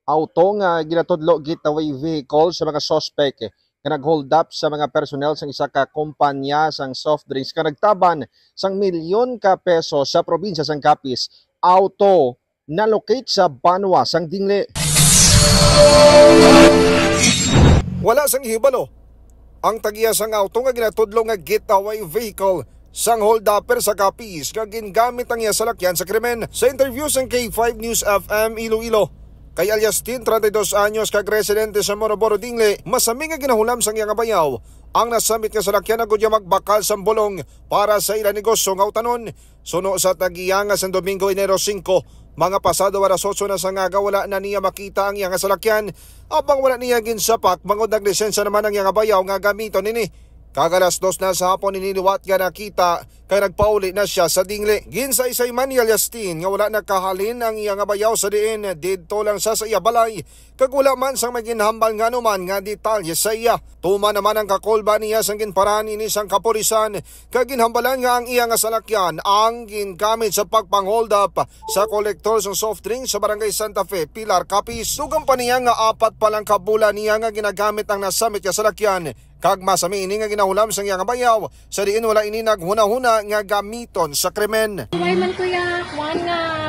auto nga ginatudlo getaway vehicle sa mga suspect nga nag-hold up sa mga personnel sang isa ka kumpanya sang soft drinks nga nagtaban sang milyon ka peso sa probinsya sang Capiz. Auto na locate sa Banwa sang Dingle. Wala sang hibalo ang tagiya sang auto nga ginatudlo nga getaway vehicle sang hold-upper sa Capiz nga gingamit ang iya salakyan sa krimen. Sa interview sang K5 News FM Iloilo, kay alias Tin, 32 anyos, kag residente sa Moroboro, Dingle, masami nga ginahulam sang iyang bayaw ang nasamit nga salakyan na gudya magbakal sang bulong para sa ilang negosyo nga utanon. Suno sa tagiya nga sang Domingo, Enero 5, mga pasado alas 8 na sa ngaga, wala na niya makita ang iyang salakyan. Abang wala niya ginsapak, mangod naglisensya naman ang iyang bayaw nga gamiton nini. Kagalas 2 na sa hapon iniliwat nga nakita kay nagpauli na siya sa Dingle. Ginsay-say man ni Aliastin nga wala nakahalin ang iya nga bayaw sa diin, didto lang sa iya balay kag wala man sang maginhambal nga numan nga detalye sa iya. Tuma naman ang kakolba niya sang ginparahan ini sang kapulisan kag ginhambalan nga ang iya nga salakyan ang gingamit sa pagpang-hold up sa kolektor sang soft drink sa Barangay Santa Fe, Pilar, Capiz. Dugang pa niya nga 4 pa lang kabulan niya nga ginagamit ang nasamit nga salakyan. Kag masami ini nga ginahulam sang iyang bayaw sa diin wala ini naghuna-huna nga gamiton sa krimen. Why man kuya, kuan nga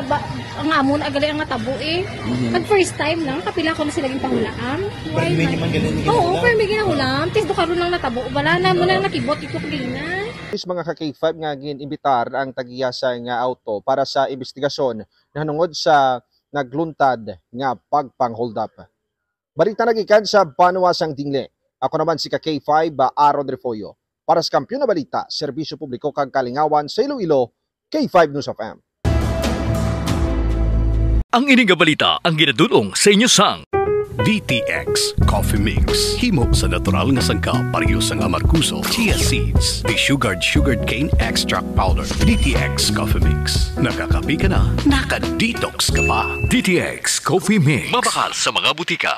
ang amon agali ang tabo eh. Pag first time lang kapila ko na sila ging pahulaan. Why man? Oo, pero may ginahulam, tis do karon lang natabo. Wala na mo na nakibot ito kagina. Is mga ka-K5 nga ginimbitar ang tagiya sa nga auto para sa investigasyon na hanungod sa nagluntad nga pagpang-hold up. Balita nagikan sa Banwa sang Dingle. Ako naman si K5 Aaron Refollo. Para sa Kampiyon na Balita, Serbisyo Publiko kang Kalingawan sa Iloilo, K5 News of M. Ang ining balita ang ginadulong sa inyo sang DTX Coffee Mix. Himo sa natural nga sangka pareho sang amarkuso, chia seeds, sugared cane extract powder. DTX Coffee Mix. Nakakapi ka na, naka-detox ka pa. DTX Coffee Mix. Mabakal sa mga butika.